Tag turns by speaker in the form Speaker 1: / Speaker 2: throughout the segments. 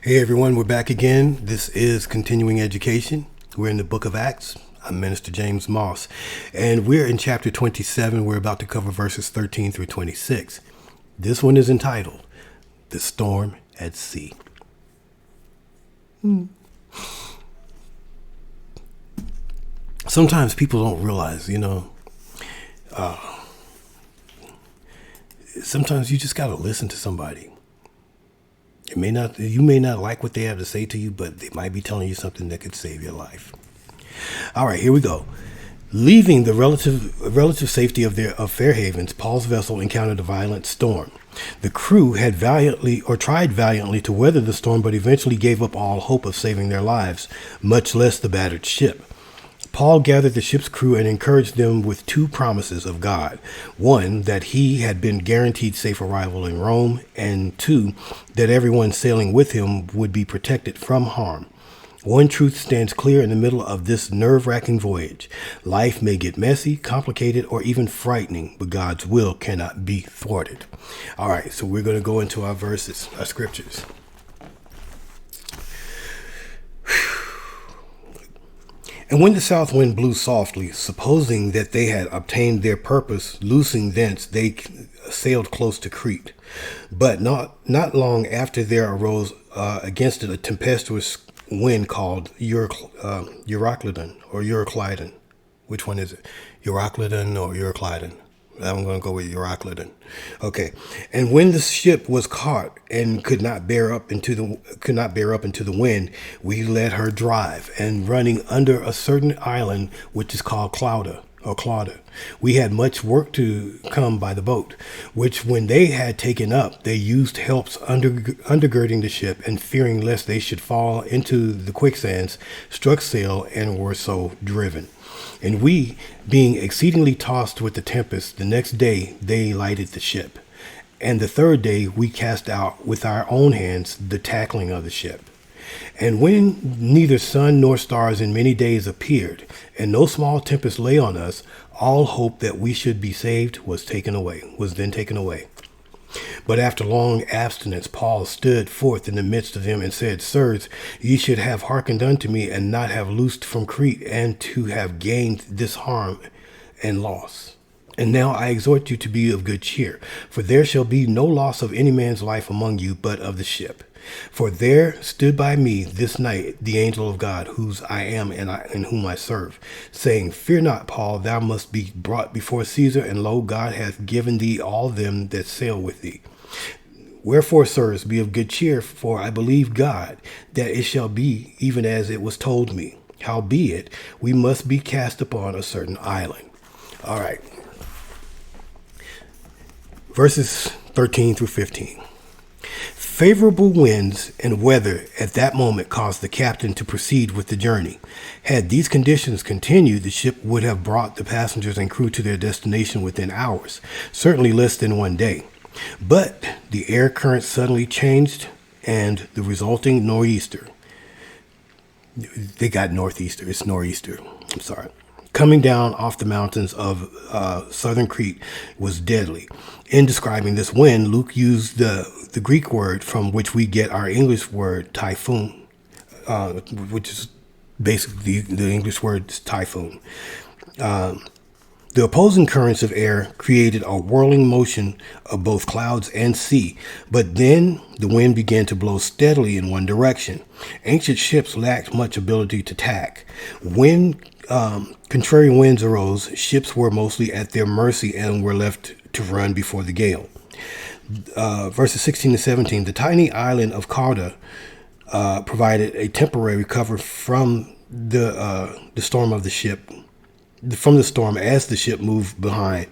Speaker 1: Hey everyone, we're back again. This is Continuing Education. We're in the book of Acts. I'm Minister James Moss, and we're in chapter 27. We're about to cover verses 13 through 26. This one is entitled, The Storm at Sea. Sometimes people don't realize, sometimes you just got to listen to somebody. You may not like what they have to say to you, but they might be telling you something that could save your life. All right, here we go. Leaving the relative safety of Fair Havens, Paul's vessel encountered a violent storm. The crew had tried valiantly to weather the storm, but eventually gave up all hope of saving their lives, much less the battered ship. Paul gathered the ship's crew and encouraged them with two promises of God. One, that he had been guaranteed safe arrival in Rome, and two, that everyone sailing with him would be protected from harm. One truth stands clear in the middle of this nerve-wracking voyage. Life may get messy, complicated, or even frightening, but God's will cannot be thwarted. All right, so we're going to go into our verses, our scriptures. And when the south wind blew softly, supposing that they had obtained their purpose, loosing thence, they sailed close to Crete. But not long after there arose against it a tempestuous wind called Euroclydon or Euroclydon. Which one is it? Euroclydon or Euroclydon? I'm going to go with Euroclydon. Okay. And when the ship was caught and could not bear up into the wind, we let her drive, and running under a certain island which is called Clauda. We had much work to come by the boat, which when they had taken up, they used helps undergirding the ship, and fearing lest they should fall into the quicksands, struck sail and were so driven. And we, being exceedingly tossed with the tempest, the next day they lighted the ship. And the third day we cast out with our own hands the tackling of the ship. And when neither sun nor stars in many days appeared, and no small tempest lay on us, all hope that we should be saved was then taken away. But after long abstinence, Paul stood forth in the midst of them and said, Sirs, ye should have hearkened unto me, and not have loosed from Crete, and to have gained this harm and loss. And now I exhort you to be of good cheer, for there shall be no loss of any man's life among you, but of the ship. For there stood by me this night the angel of God, whose I am and whom I serve, saying, Fear not, Paul, thou must be brought before Caesar, and lo, God hath given thee all them that sail with thee. Wherefore, sirs, be of good cheer, for I believe God, that it shall be even as it was told me. Howbeit, we must be cast upon a certain island. All right. Verses 13 through 15. Favorable winds and weather at that moment caused the captain to proceed with the journey. Had these conditions continued, the ship would have brought the passengers and crew to their destination within hours, certainly less than one day. But the air current suddenly changed, and the resulting nor'easter. They got northeaster. It's nor'easter. I'm sorry. Coming down off the mountains of southern Crete was deadly. In describing this wind, Luke used the Greek word from which we get our English word typhoon, which is basically the English word typhoon. The opposing currents of air created a whirling motion of both clouds and sea, but then the wind began to blow steadily in one direction. Ancient ships lacked much ability to tack. When contrary winds arose, ships were mostly at their mercy and were left to run before the gale. Verses 16 to 17, the tiny island of Cauda provided a temporary cover from the storm of the ship. From the storm as the ship moved behind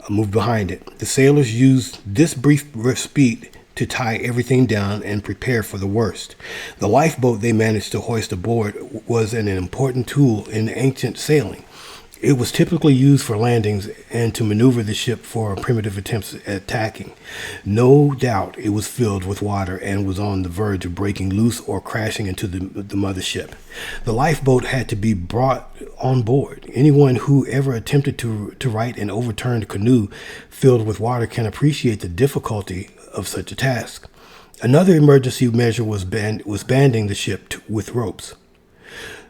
Speaker 1: it. The sailors used this brief respite to tie everything down and prepare for the worst. The lifeboat they managed to hoist aboard was an important tool in ancient sailing. It was typically used for landings and to maneuver the ship for primitive attempts at tacking. No doubt it was filled with water and was on the verge of breaking loose or crashing into the mothership. The lifeboat had to be brought on board. Anyone who ever attempted to right an overturned canoe filled with water can appreciate the difficulty of such a task. Another emergency measure was banding the ship with ropes.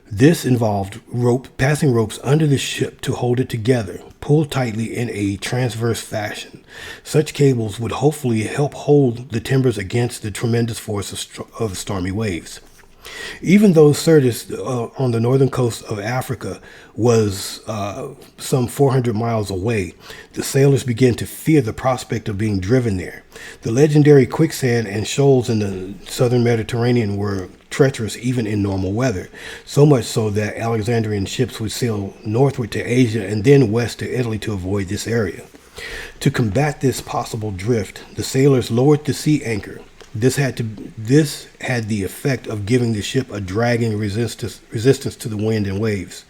Speaker 1: This involved passing ropes under the ship to hold it together, pulled tightly in a transverse fashion. Such cables would hopefully help hold the timbers against the tremendous force of stormy waves. Even though Sirtis on the northern coast of Africa was some 400 miles away, the sailors began to fear the prospect of being driven there. The legendary quicksand and shoals in the southern Mediterranean were treacherous even in normal weather, so much so that Alexandrian ships would sail northward to Asia and then west to Italy to avoid this area. To combat this possible drift, the sailors lowered the sea anchor. This had the effect of giving the ship a dragging resistance to the wind and waves.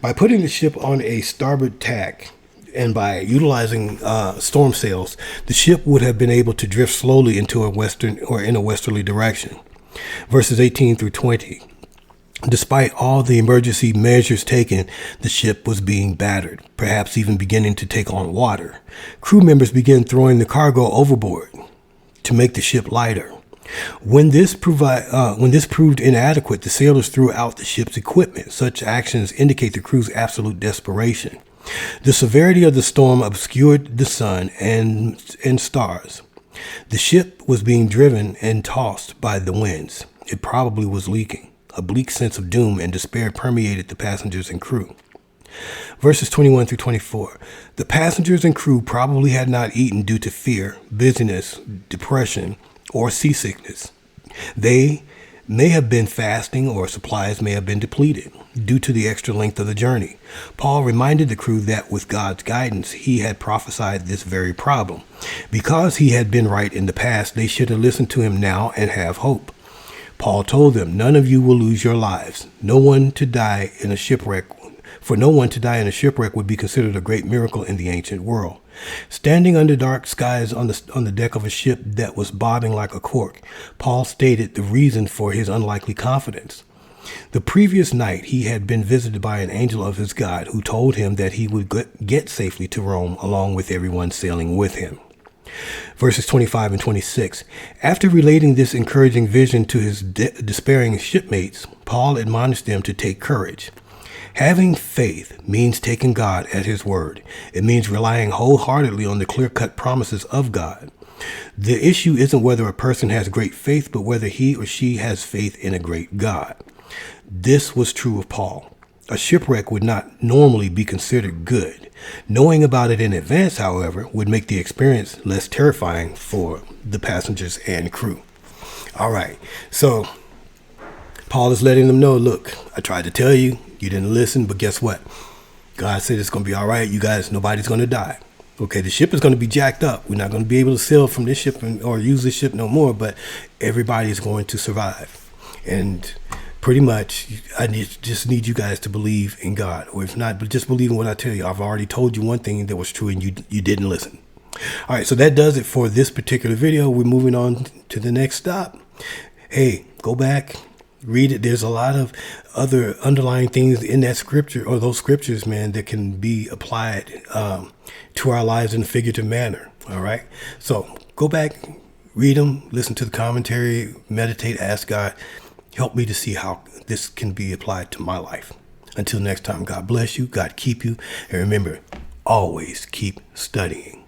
Speaker 1: By putting the ship on a starboard tack and by utilizing storm sails, the ship would have been able to drift slowly in a westerly direction. Verses 18 through 20. Despite all the emergency measures taken, the ship was being battered, perhaps even beginning to take on water. Crew members began throwing the cargo overboard to make the ship lighter. When this proved inadequate, the sailors threw out the ship's equipment. Such actions indicate the crew's absolute desperation. The severity of the storm obscured the sun and stars. The ship was being driven and tossed by the winds. It probably was leaking. A bleak sense of doom and despair permeated the passengers and crew. Verses 21 through 24. The passengers and crew probably had not eaten due to fear, busyness, depression, or seasickness. They may have been fasting, or supplies may have been depleted due to the extra length of the journey. Paul reminded the crew that with God's guidance, he had prophesied this very problem. Because he had been right in the past, they should have listened to him now and have hope. Paul told them, "None of you will lose your lives. For no one to die in a shipwreck would be considered a great miracle in the ancient world." Standing under dark skies on the deck of a ship that was bobbing like a cork, Paul stated the reason for his unlikely confidence. The previous night, he had been visited by an angel of his God who told him that he would get safely to Rome along with everyone sailing with him. Verses 25 and 26. After relating this encouraging vision to his despairing shipmates, Paul admonished them to take courage. Having faith means taking God at his word. It means relying wholeheartedly on the clear-cut promises of God. The issue isn't whether a person has great faith, but whether he or she has faith in a great God. This was true of Paul. A shipwreck would not normally be considered good. Knowing about it in advance, however, would make the experience less terrifying for the passengers and crew. All right, so Paul is letting them know, look, I tried to tell you, you didn't listen, but guess what? God said it's going to be all right. You guys, nobody's going to die. Okay, the ship is going to be jacked up. We're not going to be able to sail from this ship or use this ship no more, but everybody is going to survive. And pretty much, I just need you guys to believe in God. Or if not, but just believe in what I tell you. I've already told you one thing that was true and you didn't listen. All right, so that does it for this particular video. We're moving on to the next stop. Hey, go back, read it. There's a lot of other underlying things in that scripture or those scriptures, man, that can be applied to our lives in a figurative manner. All right. So go back, read them, listen to the commentary, meditate, ask God, help me to see how this can be applied to my life. Until next time, God bless you. God keep you. And remember, always keep studying.